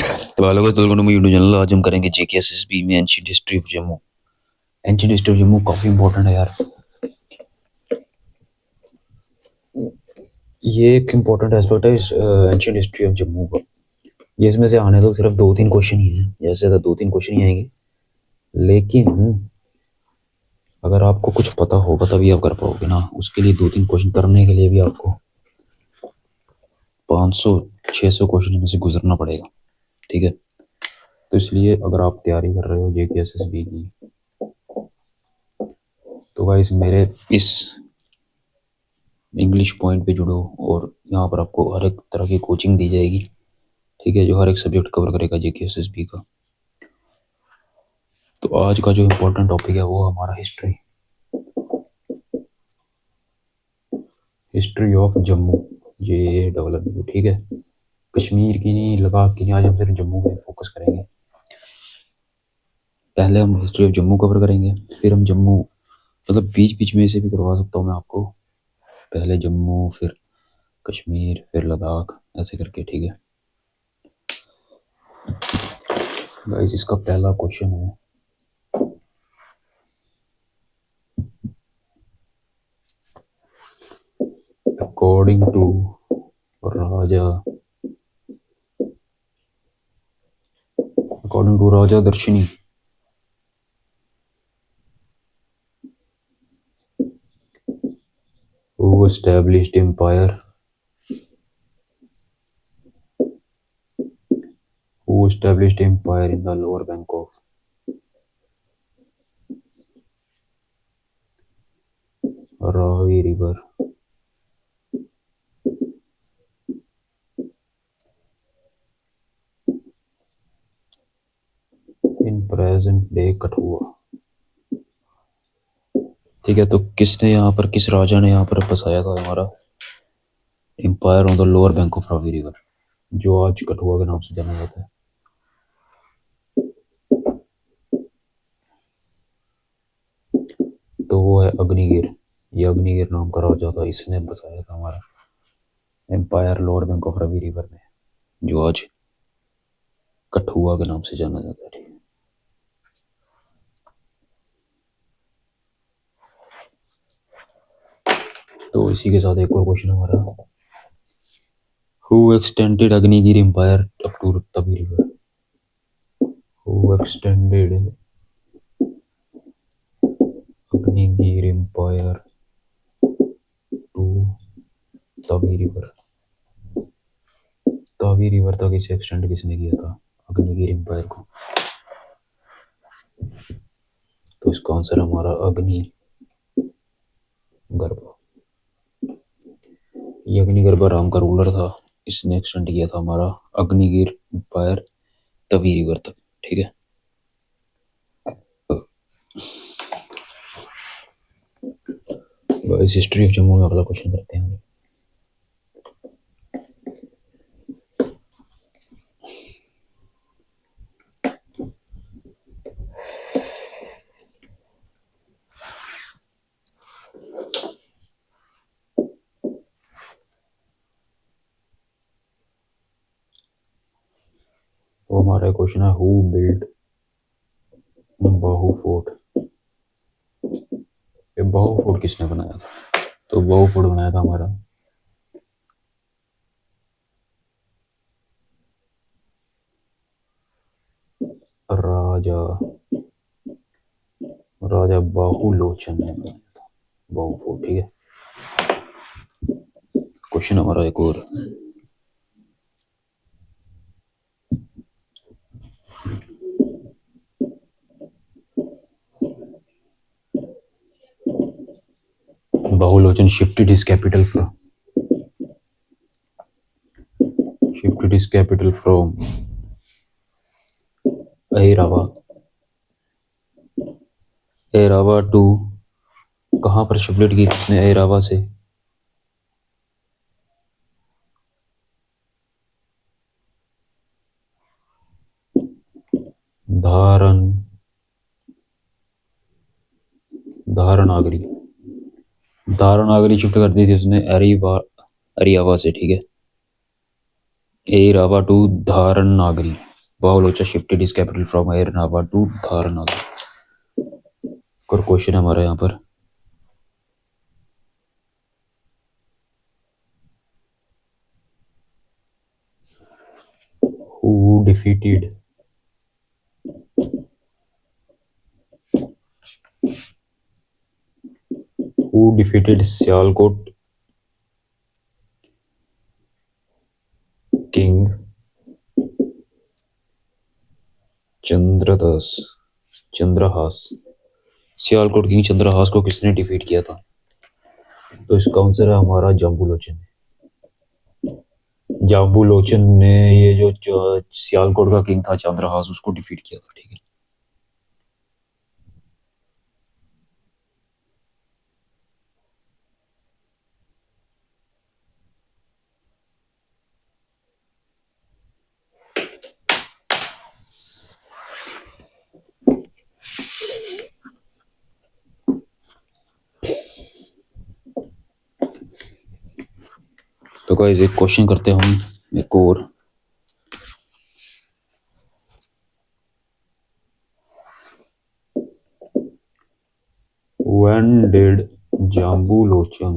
तो hello guys, welcome to my YouTube channel. आज हम करेंगे जेकेएसएसबी में ancient history of Jammu. Ancient history of Jammu काफ़ी इंपॉर्टेंट है यार। ये एक इम्पोर्टेंट एस्पेक्ट है इस एंशिएंट हिस्ट्री ऑफ जम्मू का। ये इसमें से आने तो सिर्फ 2-3 क्वेश्चन ही हैं, जैसे तो 2-3 क्वेश्चन ही आएंगे, लेकिन अगर आपको कुछ पता होगा तभी आप कर पाओगे ना। उसके लिए 2-3 क्वेश्चन करने के लिए भी आपको 500-600 क्वेश्चन में से गुजरना पड़ेगा, ठीक है। तो इसलिए अगर आप तैयारी कर रहे हो जेकेएसएसबी की, तो गाइस मेरे इस इंग्लिश पॉइंट पे जुड़ो और यहाँ पर आपको हर एक तरह की कोचिंग दी जाएगी, ठीक है, जो हर एक सब्जेक्ट कवर करेगा जेकेएसएसबी का। तो आज का जो इम्पोर्टेंट टॉपिक है वो हमारा history of Jammu, J development, ठीक है। कश्मीर की नहीं, लद्दाख की नहीं, आज हम सिर्फ जम्मू पे फोकस करेंगे। पहले हम हिस्ट्री ऑफ जम्मू कवर करेंगे, फिर हम जम्मू, मतलब बीच बीच में से भी करवा सकता हूँ मैं आपको। पहले जम्मू, फिर कश्मीर, फिर लद्दाख, ऐसे करके, ठीक है। गाइस इसका पहला क्वेश्चन है, अकॉर्डिंग टू राजा दर्शनी, who established empire in the lower bank of Ravi river in present day Kathua, ठीक है। तो किसने यहाँ पर, किस राजा ने यहाँ पर बसाया था हमारा empire on the lower bank of Ravi river, जो आज कठुआ के नाम से जाना जाता है। तो वो है अग्निवीर। ये अग्निवीर नाम का राजा था, इसने बसाया था हमारा empire lower bank of Ravi river में, जो आज कठुआ के नाम से जाना जाता है, ठीक है। तो इसी के साथ एक और क्वेश्चन हमारा, who extended Agnigiri empire up to Tawi river, who extended Agnigiri empire to Tawi river, Tawi river तक इसे एक्सटेंड किसने किया था अग्निगिरी एम्पायर को। तो इसका आंसर हमारा अग्निगर्भ। ये अग्निगर्भ राम का रूलर था, इसने एक्सटेंड किया था हमारा अग्निगिर एम्पायर तवी रिवर तक, ठीक है। इस हिस्ट्री ऑफ जम्मू में अगला क्वेश्चन करते हैं। तो हमारा क्वेश्चन है, हु बिल्ड बाहू फोर्ट। ये बाहू फोर्ट किसने बनाया था? तो बाहू फोर्ट बनाया था हमारा राजा राजा बाहू लोचन ने बनाया था बाहू फोर्ट, ठीक है। क्वेश्चन हमारा एक और, Bahulochan shifted his capital from Erawa to, कहाँ पर शिफ्ट की थी उसने एरावा से? धारण धारनागरी धारनागरी शिफ्ट कर दी थी उसने अरियावा से, ठीक है। Erawa to Dharnagari, Bahulocha shifted is capital from Ernawa to Dharnala. और क्वेश्चन है हमारा यहाँ पर, who defeated Sialkot king Chandrahas. Sialkot king Chandrahas को किसने डिफीट किया था? तो इसका आंसर है हमारा जाम्बुलोचन। जाम्बुलोचन ने ये जो सियालकोट का किंग था चंद्रहास, उसको डिफीट किया था। ठीक है, तो गाइस एक क्वेश्चन करते हैं हम एक और। When did Jambulocham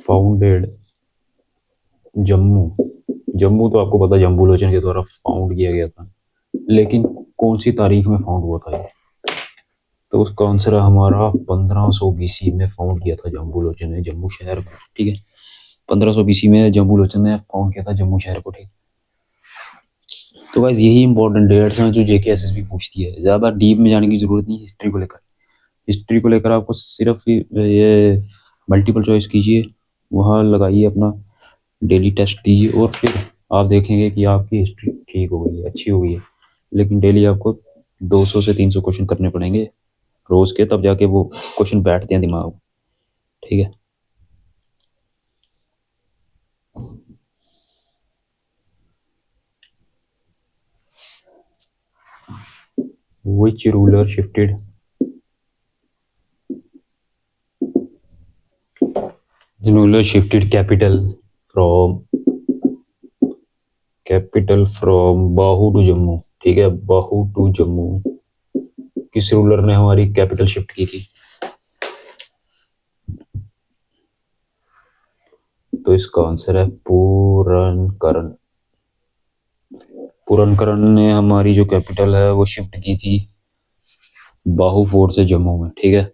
founded Jammu? Jammu तो आपको पता है जाम्बुलोचन के द्वारा फाउंड किया गया था, लेकिन कौन सी तारीख में फाउंड हुआ था ये? तो उसका आंसर है हमारा 1500 बीसी में फाउंड किया था जाम्बुलोचन ने जम्मू शहर को। ठीक है, 1500 बीसी में जाम्बुलोचन ने फाउंड किया था जम्मू शहर को। ठीक, तो गाइस यही इंपॉर्टेंट डेट्स हैं जो जेकेएसएसबी पूछती है। ज़्यादा डीप में जाने की जरूरत नहीं हिस्ट्री को लेकर। हिस्ट्री को लेकर आपको सिर्फ ये मल्टीपल चॉइस कीजिए, वहाँ लगाइए अपना डेली टेस्ट दीजिए, और फिर आप देखेंगे कि आपकी हिस्ट्री ठीक हो गई है, अच्छी हो गई है। लेकिन डेली आपको 200 से 300 क्वेश्चन करने पड़ेंगे रोज के, तब जाके वो क्वेश्चन बैठते हैं दिमाग में। ठीक है, which ruler shifted capital from Bahu to Jammu? ठीक है, बाहू टू जम्मू किस रूलर ने हमारी कैपिटल शिफ्ट की थी? तो इसका आंसर है पूरनकरण। पूरनकरण ने हमारी जो कैपिटल है वो शिफ्ट की थी बाहू फोर्ट से जम्मू में। ठीक है,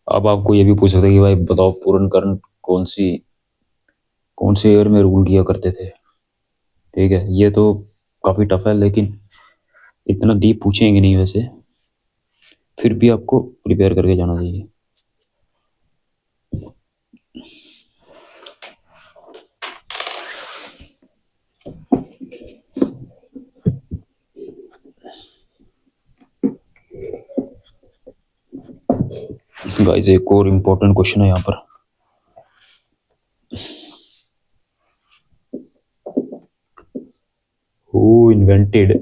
अब आपको ये भी पूछ सकते हैं कि भाई बताओ पूरनकरण कौन से ईयर में रूल किया करते थे? ठीक है, ये तो काफी टफ है, लेकिन इतना डीप पूछेंगे नहीं वैसे, फिर भी आपको प्रिपेयर करके जाना चाहिए। गाइस एक और इम्पोर्टेंट क्वेश्चन है यहाँ पर, हु इन्वेंटेड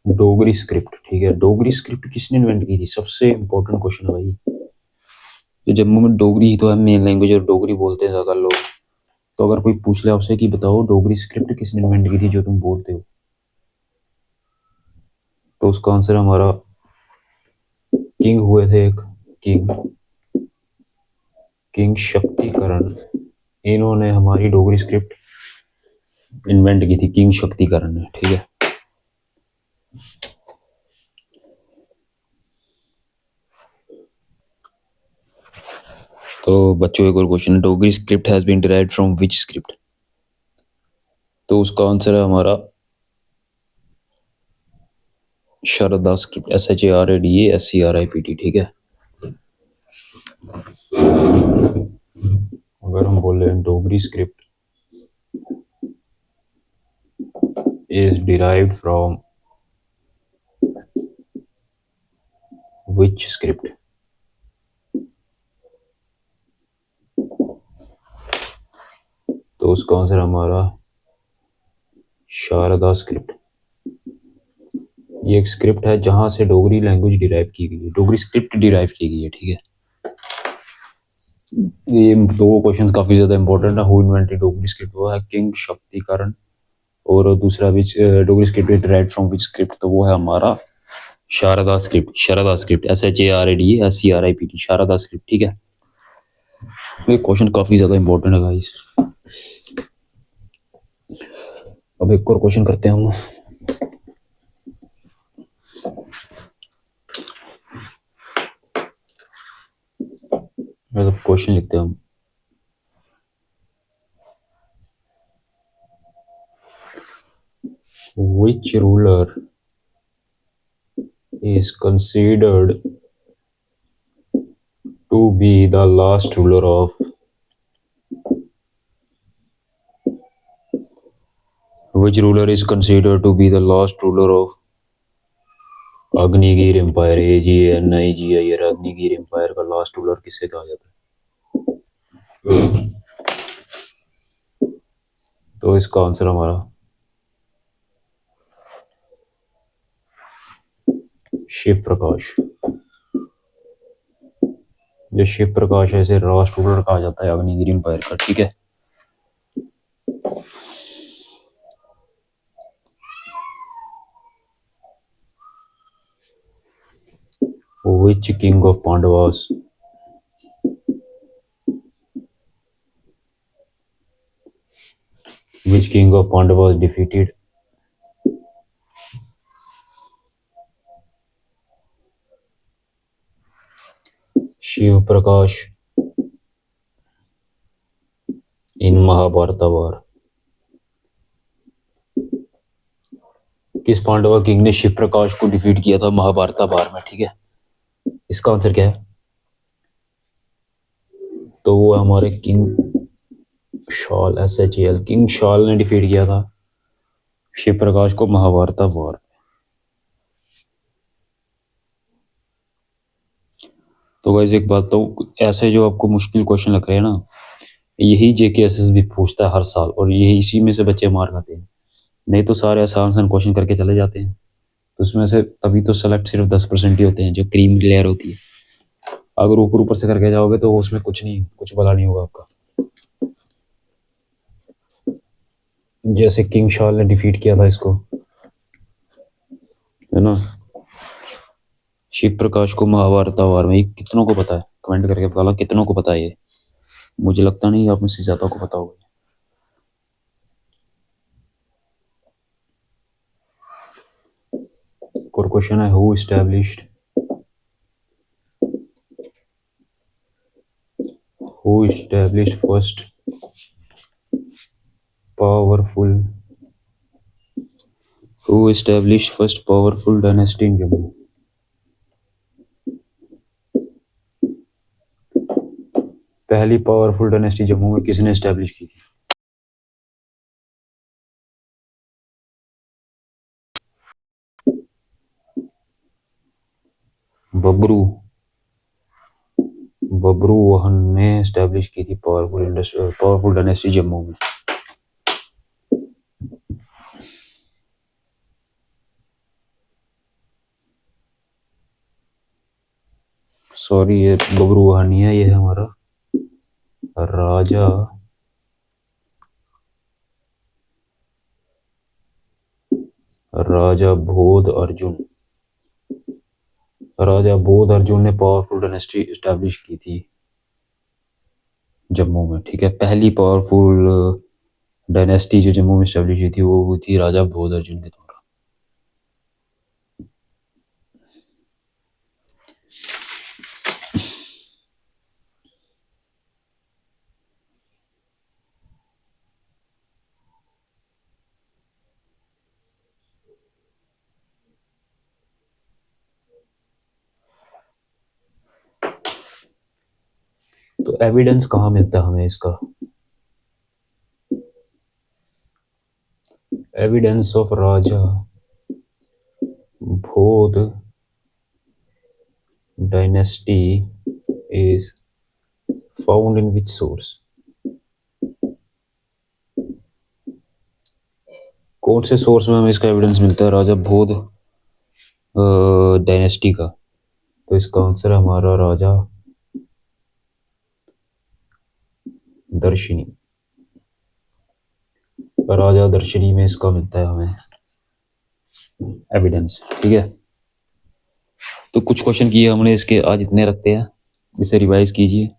डोगरी स्क्रिप्ट? ठीक है, डोगरी स्क्रिप्ट किसने इन्वेंट की थी? सबसे इम्पोर्टेंट क्वेश्चन है भाई। तो जम्मू में डोगरी ही तो है मेन लैंग्वेज, और डोगरी बोलते हैं ज्यादा लोग। तो अगर कोई पूछ ले आपसे कि बताओ डोगरी स्क्रिप्ट किसने इन्वेंट की थी जो तुम बोलते हो, तो उसका आंसर हमारा किंग हुए थे एक, किंग शक्तिकरण। इन्होंने हमारी डोगरी स्क्रिप्ट इन्वेंट की थी, किंग शक्तिकरण ने। ठीक है, तो बच्चों एक और question, Dogri script has been derived from which script? तो उसका आंसर है हमारा शारदा स्क्रिप्ट, SHARADASCRIPT। ठीक है, अगर हम बोले Dogri script is derived from which script, तो उसका आंसर हमारा शारदा स्क्रिप्ट। ये एक स्क्रिप्ट है जहां से डोगरी लैंग्वेज डिराइव की गई है, डोगरी स्क्रिप्ट डिराइव की गई है। ठीक है, ये दो क्वेश्चंस काफी ज्यादा इंपॉर्टेंट है। हु इन्वेंटेड डोगरी स्क्रिप्ट, वो है किंग शक्तिकरण, और दूसरा which Dogri script is derived from which script, तो वो है हमारा Sharada script. Sharada script SHARADSCRIPT, Sharada script. ठीक है, ये क्वेश्चन काफी ज्यादा इंपॉर्टेंट है गाइस। अब एक और क्वेश्चन करते हैं हम। मतलब क्वेश्चन लिखते हैं हम। Which ruler is considered to be the last ruler of which ruler is considered to be the last ruler of Agnigir empire? AGNIGIR, Agnigir empire का लास्ट रूलर किसे कहा जाता है? तो इसका आंसर हमारा शिव प्रकाश। जो शिव प्रकाश है इसे लास्ट रूलर कहा जाता है अग्निगिर एम्पायर का। ठीक है, which king of Pandavas defeated Shiv Prakash इन महाभारत वार? किस पांडवा किंग ने शिव प्रकाश को डिफीट किया था महाभारत वार में? ठीक है, इसका आंसर क्या है? तो वो हमारे किंग शाल, SHAL, किंग शाल ने डिफीट किया था शिव प्रकाश को महाभारत वार। तो गाइस एक बात, तो ऐसे जो आपको मुश्किल क्वेश्चन लग रहे हैं ना, यही JKSS भी पूछता है हर साल, और यही इसी में से बच्चे मार खाते हैं। नहीं तो सारे आसान आसान क्वेश्चन करके चले जाते हैं, तो उसमें से तभी तो सेलेक्ट सिर्फ 10% ही होते हैं, जो क्रीम लेयर होती है। अगर ऊपर ऊपर से करके जाओगे तो उसमें कुछ नहीं, कुछ भला नहीं होगा आपका। जैसे किंग शाल ने डिफीट किया था इसको, है ना, शिव प्रकाश को महाभारत वार में। ये कितनों को पता है? कमेंट करके बता, कितनों को पता है ये? मुझे लगता नहीं आप में से ज्यादा को पता होगा। और क्वेश्चन है, who established first powerful dynasty in Jammu? पहली पावरफुल डायनेस्टी जम्मू में किसने एस्टेब्लिश की थी? बबरू वहन ने एस्टेब्लिश की थी पावरफुल डायनेस्टी जम्मू में। सॉरी, ये बबरू वहन नहीं है, ये है हमारा राजा बोध अर्जुन। राजा बोध अर्जुन ने पावरफुल डायनेस्टी एस्टेब्लिश की थी जम्मू में। ठीक है, पहली पावरफुल डायनेस्टी जो जम्मू में एस्टेब्लिश हुई थी वो हुई थी राजा बोध अर्जुन के द्वारा। तो एविडेंस कहाँ मिलता है हमें इसका? एविडेंस ऑफ राजा बोध dynasty is found in which source? कौन से सोर्स में हमें इसका एविडेंस मिलता है राजा बोध डायनेस्टी का? तो इसका आंसर है हमारा राजा दर्शिनी, राजा दर्शिनी में इसका मिलता है हमें एविडेंस। ठीक है, तो कुछ क्वेश्चन किए हमने इसके, आज इतने रखते हैं, इसे रिवाइज कीजिए।